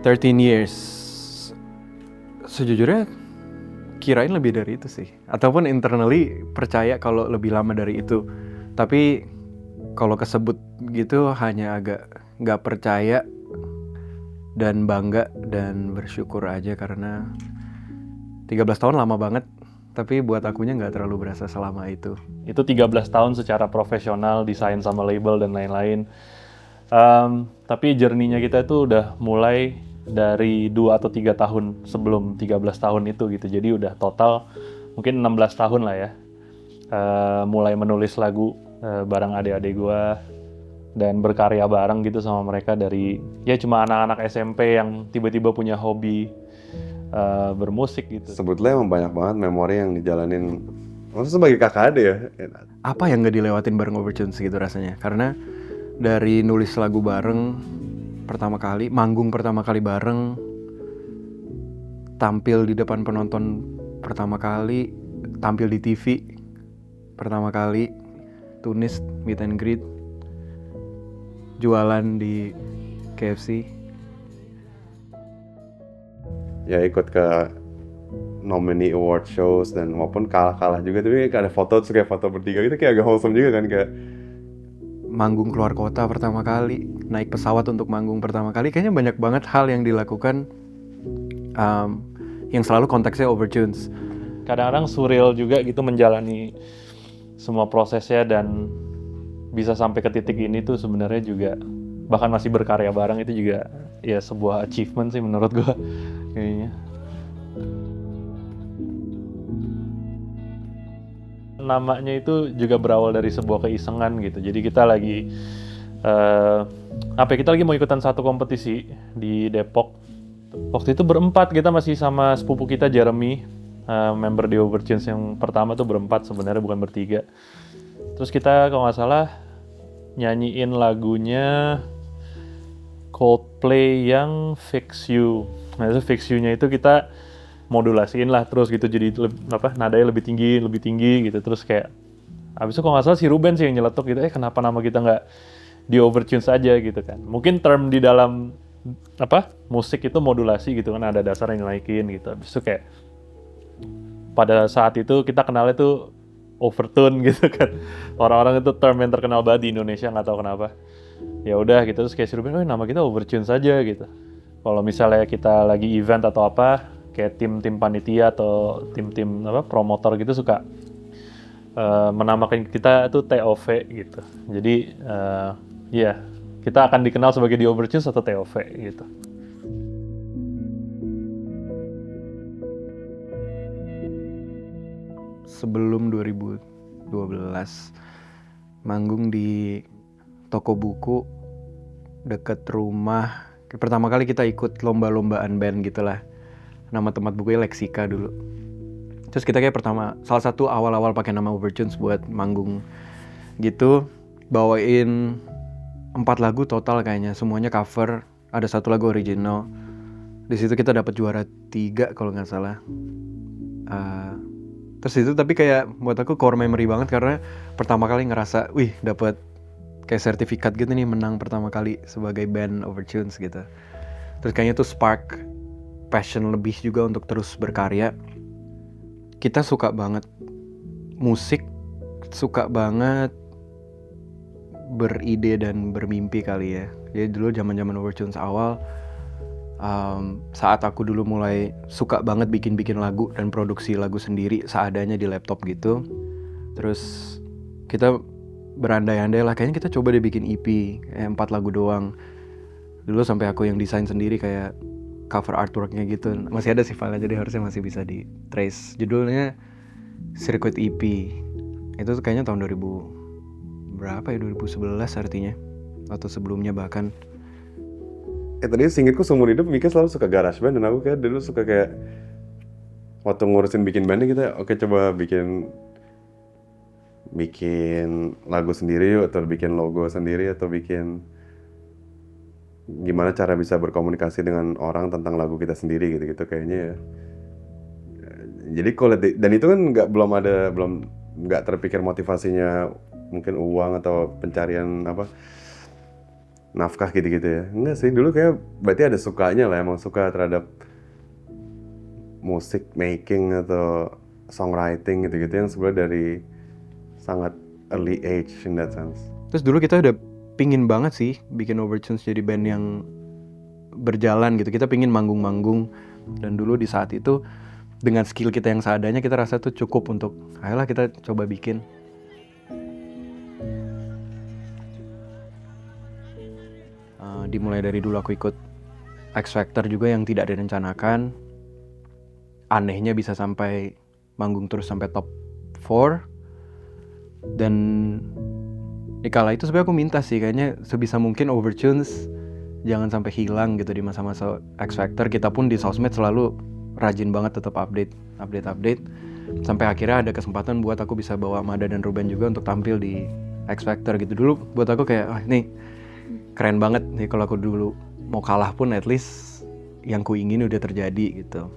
"13 years." Sejujurnya kirain lebih dari itu sih. Ataupun internally percaya kalau lebih lama dari itu. Tapi kalau kesebut gitu hanya agak nggak percaya dan bangga dan bersyukur aja karena 13 tahun lama banget. Tapi buat akunya nggak terlalu berasa selama itu. Itu 13 tahun secara profesional, desain sama label dan lain-lain. Tapi journey-nya kita itu udah mulai dari 2 atau 3 tahun sebelum 13 tahun itu gitu. Jadi udah total mungkin 16 tahun lah ya. Mulai menulis lagu bareng adik-adik gua dan berkarya bareng gitu sama mereka dari ya cuma anak-anak SMP yang tiba-tiba punya hobi bermusik gitu. Sebetulnya emang banyak banget memori yang dijalanin. Maksudnya sebagai kakak adik ya. Apa yang gak dilewatin bareng Overtunes gitu rasanya. Karena dari nulis lagu bareng pertama kali, manggung pertama kali bareng, tampil di depan penonton pertama kali, tampil di TV pertama kali, Tunis meet and greet, jualan di KFC. Ya ikut ke nominee award shows dan walaupun kalah juga tapi ada foto terus kayak foto bertiga gitu kayak agak wholesome juga kan, kayak manggung keluar kota pertama kali, naik pesawat untuk manggung pertama kali. Kayaknya banyak banget hal yang dilakukan yang selalu konteksnya Overtunes. Kadang-kadang surreal juga gitu menjalani semua prosesnya dan bisa sampai ke titik ini tuh sebenarnya juga bahkan masih berkarya bareng itu juga ya sebuah achievement sih menurut gua kayaknya. Namanya itu juga berawal dari sebuah keisengan gitu. Jadi kita lagi kita lagi mau ikutan satu kompetisi di Depok. Waktu itu berempat, kita masih sama sepupu kita Jeremy, member di Overtunes yang pertama tuh berempat sebenarnya bukan bertiga. Terus kita kalau nggak salah nyanyiin lagunya Coldplay yang Fix You. Nah itu Fix You-nya itu kita modulasiin lah terus gitu jadi nadanya lebih tinggi gitu, terus kayak abis itu kalau nggak salah si Ruben sih yang nyeletuk gitu, kenapa nama kita nggak di Overtunes aja gitu kan. Mungkin term di dalam musik itu modulasi gitu kan, ada dasar yang naikin gitu. Abis itu kayak pada saat itu kita kenalnya tuh overtune gitu kan, orang-orang itu term yang terkenal banget di Indonesia, nggak tahu kenapa. Ya udah gitu, terus kayak si Ruben, nama kita Overtunes aja gitu. Kalau misalnya kita lagi event atau apa, kayak tim-tim panitia atau tim-tim promotor gitu suka menamakan kita tuh TOV gitu. Jadi kita akan dikenal sebagai The Overtunes atau TOV gitu. Sebelum 2012 manggung di toko buku deket rumah. Pertama kali kita ikut lomba-lombaan band gitulah. Nama tempat bukunya Lexika dulu. Terus kita kayak salah satu awal-awal pakai nama Overtunes buat manggung gitu. Bawain 4 lagu total kayaknya, semuanya cover. Ada 1 lagu original. Di situ kita dapat juara 3 kalau nggak salah. Terus itu tapi kayak buat aku core memory banget karena pertama kali ngerasa, dapat kayak sertifikat gitu nih, menang pertama kali sebagai band Overtunes gitu. Terus kayaknya tuh spark passion lebih juga untuk terus berkarya. Kita suka banget musik, suka banget beride dan bermimpi kali ya. Jadi dulu zaman Overtunes awal, saat aku dulu mulai suka banget bikin lagu dan produksi lagu sendiri seadanya di laptop gitu. Terus kita berandai-andai lah, kayaknya kita coba deh bikin EP 4 lagu doang. Dulu sampai aku yang desain sendiri kayak cover artworknya gitu. Masih ada sih filenya, jadi harusnya masih bisa di trace. Judulnya Circuit EP. Itu kayaknya tahun 2011 artinya, atau sebelumnya bahkan. Tadi seingetku seumur hidup Mika selalu suka garage band, dan aku kayak dulu suka kayak waktu ngurusin bikin bandnya kita oke coba bikin lagu sendiri yuk, atau bikin logo sendiri, atau bikin gimana cara bisa berkomunikasi dengan orang tentang lagu kita sendiri gitu-gitu kayaknya ya. Jadi kalau dan itu kan belum nggak terpikir motivasinya mungkin uang atau pencarian nafkah gitu-gitu ya. Enggak sih, dulu kayak berarti ada sukanya lah, emang suka terhadap musik making atau songwriting gitu-gitu yang sebenarnya dari sangat early age in that sense. Terus dulu kita udah pingin banget sih bikin Overtunes jadi band yang berjalan gitu. Kita pingin manggung-manggung, dan dulu di saat itu dengan skill kita yang seadanya kita rasa tuh cukup untuk ayolah kita coba bikin. Dimulai dari dulu aku ikut X Factor juga yang tidak direncanakan. Anehnya bisa sampai manggung terus sampai top 4. Dan di kala itu sebenarnya aku minta sih kayaknya sebisa mungkin Overtunes jangan sampai hilang gitu di masa-masa X Factor. Kita pun di sosmed selalu rajin banget tetap update sampai akhirnya ada kesempatan buat aku bisa bawa Mada dan Ruben juga untuk tampil di X Factor gitu. Dulu buat aku kayak nih keren banget nih, kalau aku dulu mau kalah pun at least yang ku ingin udah terjadi gitu.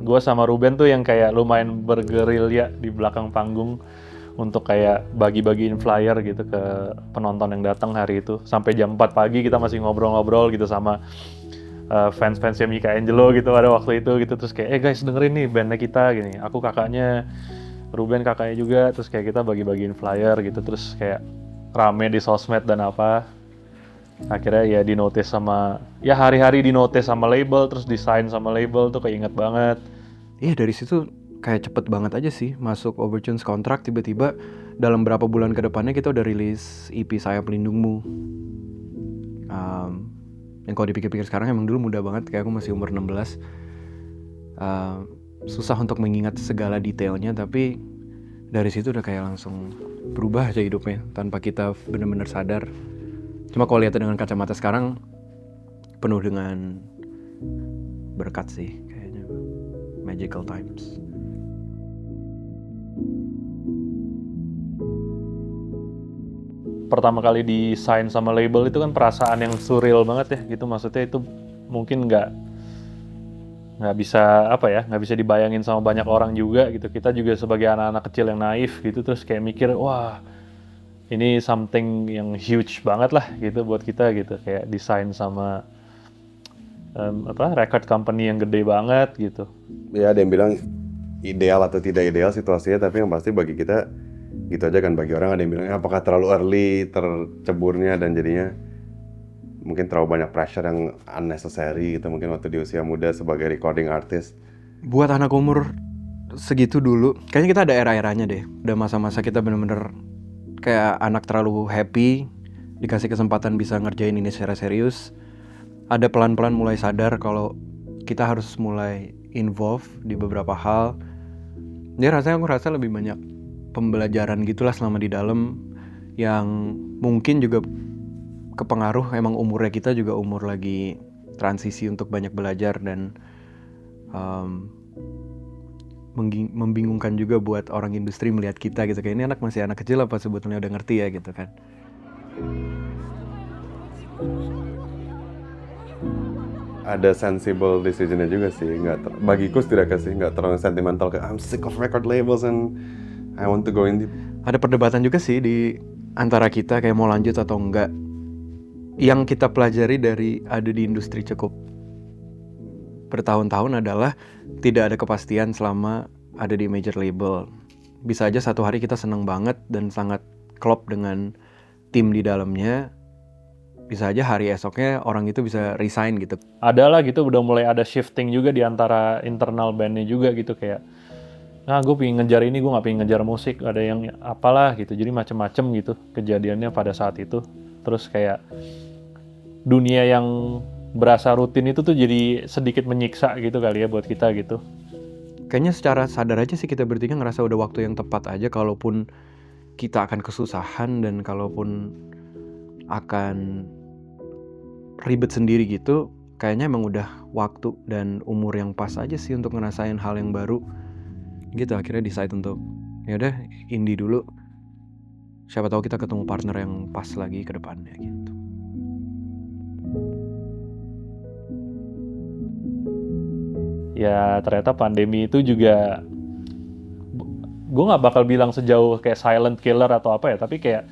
Gue sama Ruben tuh yang kayak lumayan bergerilya di belakang panggung untuk kayak bagi-bagiin flyer gitu ke penonton yang datang hari itu. Sampai jam 4 pagi kita masih ngobrol-ngobrol gitu sama fans-fansnya Mika Angelo gitu pada waktu itu gitu. Terus kayak guys dengerin nih bandnya kita gini. Aku kakaknya, Ruben kakaknya juga. Terus kayak kita bagi-bagiin flyer gitu. Terus kayak rame di sosmed dan apa. Akhirnya ya dinotis sama, ya hari-hari dinotis sama label, terus desain sama label tuh keinget banget. Iya dari situ kayak cepet banget aja sih masuk Overtunes kontrak, tiba-tiba dalam berapa bulan ke depannya kita udah rilis EP Sayap Pelindungmu. Yang kalau dipikir-pikir sekarang emang dulu muda banget, kayak aku masih umur 16. Susah untuk mengingat segala detailnya, tapi dari situ udah kayak langsung berubah aja hidupnya tanpa kita benar-benar sadar. Cuma kalau lihat dengan kacamata sekarang penuh dengan berkat sih kayaknya, magical times. Pertama kali di-sign sama label itu kan perasaan yang surreal banget ya gitu. Maksudnya itu mungkin nggak bisa dibayangin sama banyak orang juga gitu. Kita juga sebagai anak-anak kecil yang naif gitu, terus kayak mikir wah ini something yang huge banget lah gitu buat kita gitu, kayak desain sama record company yang gede banget gitu. Ya ada yang bilang ideal atau tidak ideal situasinya, tapi yang pasti bagi kita gitu aja kan. Bagi orang ada yang bilang apakah terlalu early terceburnya dan jadinya mungkin terlalu banyak pressure yang unnecessary gitu mungkin waktu di usia muda sebagai recording artist. Buat anak umur segitu dulu kayaknya kita ada era-eranya deh. Udah masa-masa kita bener-bener kayak anak terlalu happy, dikasih kesempatan bisa ngerjain ini secara serius. Ada pelan-pelan mulai sadar kalau kita harus mulai involve di beberapa hal. Jadi rasanya aku rasa lebih banyak pembelajaran gitulah selama di dalam, yang mungkin juga kepengaruh emang umurnya kita juga umur lagi transisi untuk banyak belajar, dan membingungkan juga buat orang industri melihat kita gitu, kayak ini anak masih anak kecil apa sebetulnya udah ngerti ya gitu kan. Ada sensible decisionnya juga sih, bagiku setidaknya sih nggak terlalu sentimental kayak I'm sick of record labels and I want to go in deep. Ada perdebatan juga sih di antara kita kayak mau lanjut atau enggak. Yang kita pelajari dari ada di industri cukup bertahun-tahun adalah tidak ada kepastian selama ada di major label. Bisa aja satu hari kita seneng banget dan sangat klop dengan tim di dalamnya, bisa aja hari esoknya orang itu bisa resign gitu. Ada lah gitu, udah mulai ada shifting juga di antara internal bandnya juga gitu, kayak nah gue pengen ngejar ini, gue gak pengen ngejar musik, ada yang apalah gitu, jadi macem-macem gitu kejadiannya pada saat itu. Terus kayak dunia yang berasa rutin itu tuh jadi sedikit menyiksa gitu kali ya buat kita gitu. Kayaknya secara sadar aja sih kita bertiga ngerasa udah waktu yang tepat aja, kalaupun kita akan kesusahan dan kalaupun akan ribet sendiri gitu, kayaknya emang udah waktu dan umur yang pas aja sih untuk ngerasain hal yang baru. gitu akhirnya decide untuk ya udah indie dulu, siapa tahu kita ketemu partner yang pas lagi ke depannya gitu. Ya ternyata pandemi itu juga, gue nggak bakal bilang sejauh kayak silent killer atau apa ya, tapi kayak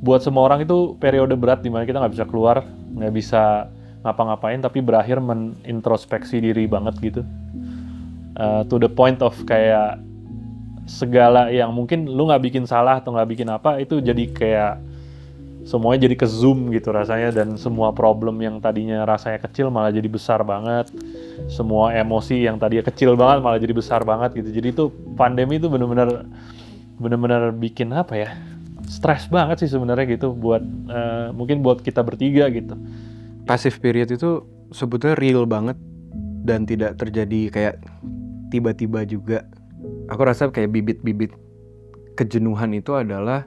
buat semua orang itu periode berat dimana kita nggak bisa keluar, nggak bisa ngapa-ngapain, tapi berakhir menintrospeksi diri banget gitu. To the point of kayak segala yang mungkin lu nggak bikin salah atau nggak bikin apa, itu jadi kayak semuanya jadi ke zoom gitu rasanya, dan semua problem yang tadinya rasanya kecil malah jadi besar banget, semua emosi yang tadinya kecil banget malah jadi besar banget gitu. Jadi itu pandemi itu bener-bener bikin apa ya, stres banget sih sebenarnya gitu buat mungkin buat kita bertiga gitu. Passive period itu sebetulnya real banget dan tidak terjadi kayak tiba-tiba juga. Aku rasa kayak bibit-bibit kejenuhan itu adalah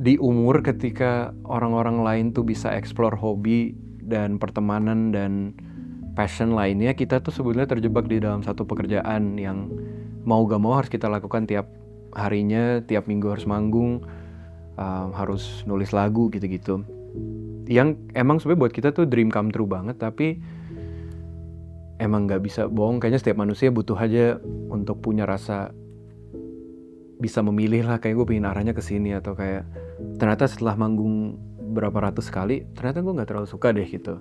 di umur ketika orang-orang lain tuh bisa explore hobi dan pertemanan dan passion lainnya, kita tuh sebetulnya terjebak di dalam satu pekerjaan yang mau gak mau harus kita lakukan tiap harinya, tiap minggu harus manggung, harus nulis lagu gitu-gitu. Yang emang sebenarnya buat kita tuh dream come true banget, tapi emang gak bisa bohong, kayaknya setiap manusia butuh aja untuk punya rasa bisa memilih lah, kayak gue pengen arahnya ke sini, atau kayak ternyata setelah manggung berapa ratus kali ternyata gue nggak terlalu suka deh gitu.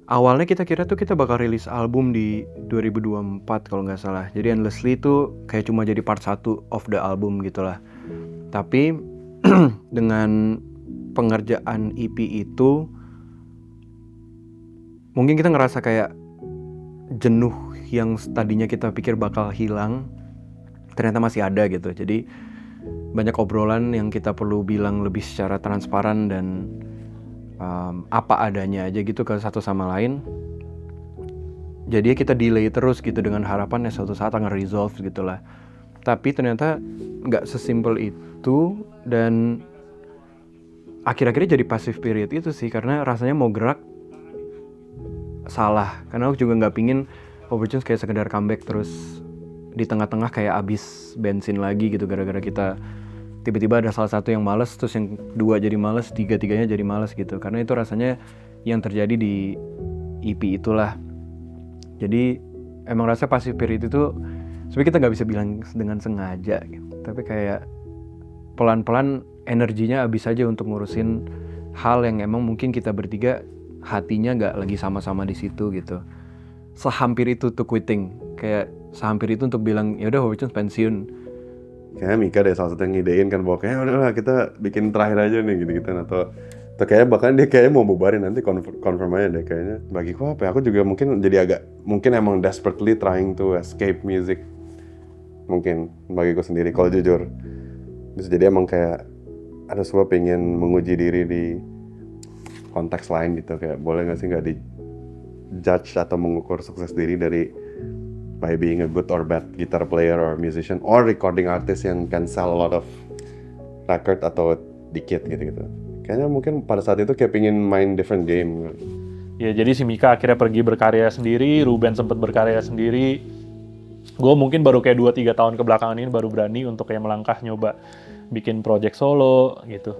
Awalnya kita kira tuh kita bakal rilis album di 2024 kalau nggak salah, jadi Endlessly tuh kayak cuma jadi part 1 of the album gitulah. Tapi dengan pengerjaan EP itu mungkin kita ngerasa kayak jenuh yang tadinya kita pikir bakal hilang ternyata masih ada gitu. Jadi banyak obrolan yang kita perlu bilang lebih secara transparan dan apa adanya aja gitu ke satu sama lain. Jadi kita delay terus gitu dengan harapan ya suatu saat akan resolve gitulah. Tapi ternyata nggak sesimpel itu, dan akhir-akhirnya jadi passive period itu sih, karena rasanya mau gerak salah. Karena aku juga nggak pingin Overtunes kayak sekedar comeback terus di tengah-tengah kayak abis bensin lagi gitu, gara-gara kita tiba-tiba ada salah satu yang males, terus yang dua jadi males, tiga-tiganya jadi males gitu. Karena itu rasanya yang terjadi di EP itulah. Jadi emang rasa passive period itu sebenarnya kita nggak bisa bilang dengan sengaja gitu. Tapi kayak pelan-pelan energinya habis aja untuk ngurusin hal yang emang mungkin kita bertiga hatinya nggak lagi sama-sama di situ gitu. Sehampir itu tuh quitting, kayak sehampir itu untuk bilang ya udah Overtunes pensiun. Kayaknya Mika deh salah satu yang ngidein kan, bahwa kayaknya udahlah kita bikin terakhir aja nih gitu-gitu, atau kayaknya bahkan dia kayaknya mau bubarin, nanti confirm aja deh kayaknya. Bagiku apa ya, aku juga mungkin jadi agak, mungkin emang desperately trying to escape music, mungkin bagiku sendiri kalau jujur. Bisa jadi emang kayak ada sebuah pengen menguji diri di konteks lain gitu, kayak boleh gak sih gak di judge atau mengukur sukses diri dari by being a good or bad guitar player or musician or recording artist yang can sell a lot of record atau dikit gitu-gitu. Kayaknya mungkin pada saat itu kayak pengen main different game. Ya jadi si Mika akhirnya pergi berkarya sendiri, Ruben sempat berkarya sendiri. Gue mungkin baru kayak 2-3 tahun kebelakangan ini baru berani untuk kayak melangkah nyoba bikin project solo gitu.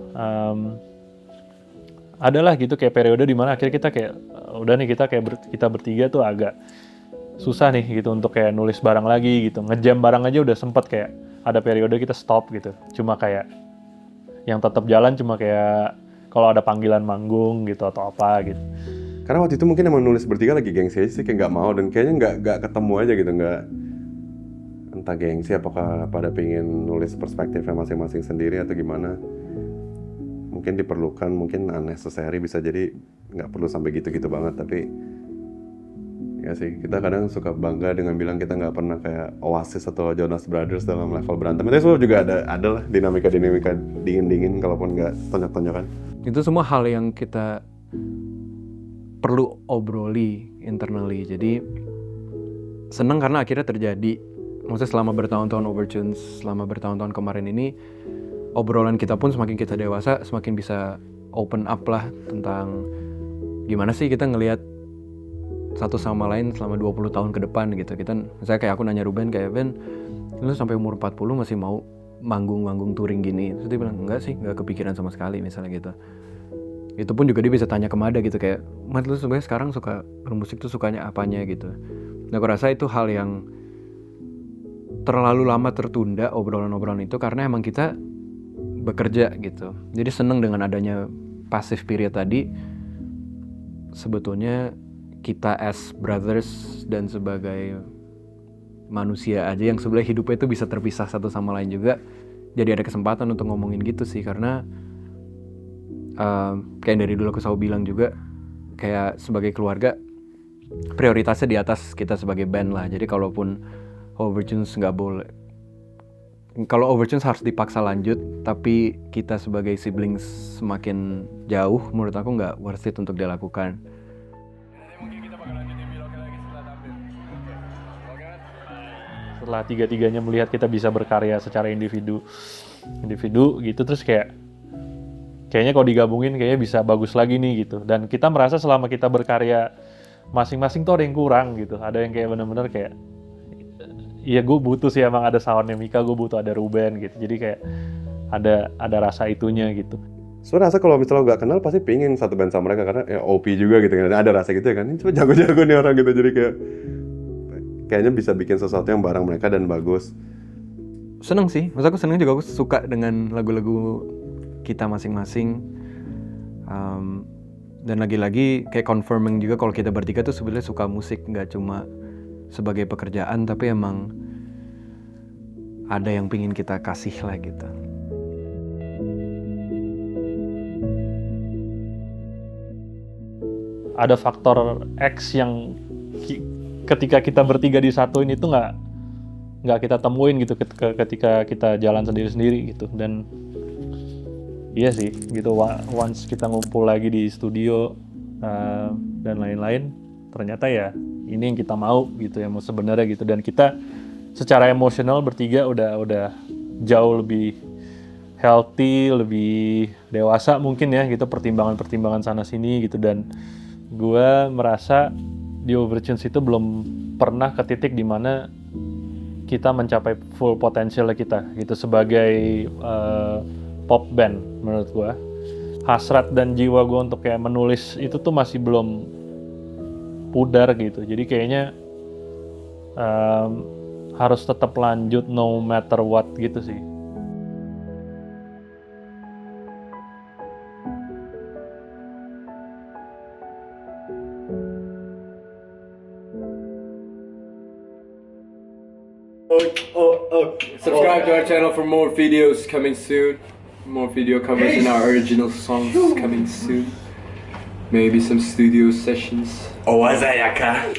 Adalah gitu kayak periode dimana akhirnya kita kayak udah nih kita bertiga tuh agak susah nih gitu untuk kayak nulis bareng lagi gitu. Ngejam bareng aja udah sempet kayak ada periode kita stop gitu. Cuma kayak yang tetap jalan cuma kayak kalau ada panggilan manggung gitu atau apa gitu. Karena waktu itu mungkin emang nulis bertiga lagi gengsi aja sih, kayak nggak mau, dan kayaknya nggak ketemu aja gitu, nggak, entah gengsi apakah pada pengen nulis perspektifnya masing-masing sendiri atau gimana. Mungkin diperlukan, mungkin unnecessary, bisa jadi nggak perlu sampai gitu-gitu banget, tapi ya sih, kita kadang suka bangga dengan bilang kita nggak pernah kayak Oasis atau Jonas Brothers dalam level berantem. Itu semua juga ada lah dinamika dingin-dingin, kalaupun nggak tonjok-tonjokan. Itu semua hal yang kita perlu obroli internally. Jadi seneng karena akhirnya terjadi. Maksudnya selama bertahun-tahun Overtunes, selama bertahun-tahun kemarin ini, obrolan kita pun semakin kita dewasa, semakin bisa open up lah tentang gimana sih kita ngelihat satu sama lain selama 20 tahun ke depan gitu. Kita misalnya kayak aku nanya Ruben kayak, Ben, lu sampai umur 40 masih mau manggung touring gini? Terus dia bilang, enggak sih, enggak kepikiran sama sekali misalnya gitu. Itu pun juga dia bisa tanya ke Mada gitu kayak, Mad, lu sebenarnya sekarang suka bermusik tuh sukanya apanya gitu. Nah aku rasa itu hal yang terlalu lama tertunda obrolan-obrolan itu karena emang kita bekerja gitu. Jadi seneng dengan adanya passive period tadi. Sebetulnya kita as brothers dan sebagai manusia aja yang sebenarnya hidupnya itu bisa terpisah satu sama lain juga. Jadi ada kesempatan untuk ngomongin gitu sih karena kayak dari dulu aku selalu bilang juga kayak sebagai keluarga prioritasnya di atas kita sebagai band lah. Jadi kalaupun Overtunes nggak boleh, kalau Overtunes harus dipaksa lanjut tapi kita sebagai siblings semakin jauh, menurut aku nggak worth it untuk dilakukan. Setelah tiga-tiganya melihat kita bisa berkarya secara individu gitu, terus kayaknya kalau digabungin kayaknya bisa bagus lagi nih gitu. Dan kita merasa selama kita berkarya masing-masing tuh ada yang kurang gitu. Ada yang kayak bener-bener kayak, iya gue butuh sih emang ada soundnya Mika, gue butuh ada Ruben gitu. Jadi kayak ada rasa itunya gitu. Sebenarnya rasa kalau misalnya gak kenal pasti pingin satu band sama mereka karena ya OP juga gitu kan. Ada rasa gitu ya kan. Ini coba jago-jago nih orang gitu. Jadi kayaknya bisa bikin sesuatu yang bareng mereka dan bagus. Seneng sih, maksud aku seneng juga, aku suka dengan lagu-lagu kita masing-masing. Dan lagi-lagi kayak confirming juga kalau kita bertiga tuh sebenarnya suka musik, nggak cuma sebagai pekerjaan tapi emang ada yang pingin kita kasih lah gitu. Ada faktor X yang ketika kita bertiga disatuin itu nggak kita temuin gitu ketika kita jalan sendiri-sendiri gitu. Dan iya sih gitu, once kita ngumpul lagi di studio dan lain-lain, ternyata ya ini yang kita mau gitu ya, mau sebenarnya gitu. Dan kita secara emosional bertiga udah jauh lebih healthy, lebih dewasa mungkin ya gitu, pertimbangan sana sini gitu. Dan gue merasa di Overtunes itu belum pernah ke titik dimana kita mencapai full potensial kita gitu sebagai pop band. Menurut gue hasrat dan jiwa gue untuk kayak menulis itu tuh masih belum pudar gitu. Jadi kayaknya harus tetap lanjut no matter what gitu sih. Subscribe to our channel for more videos coming soon. More video covers and our original songs coming soon. Maybe some studio sessions. Owazayaka.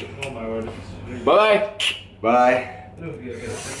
Bye. Bye.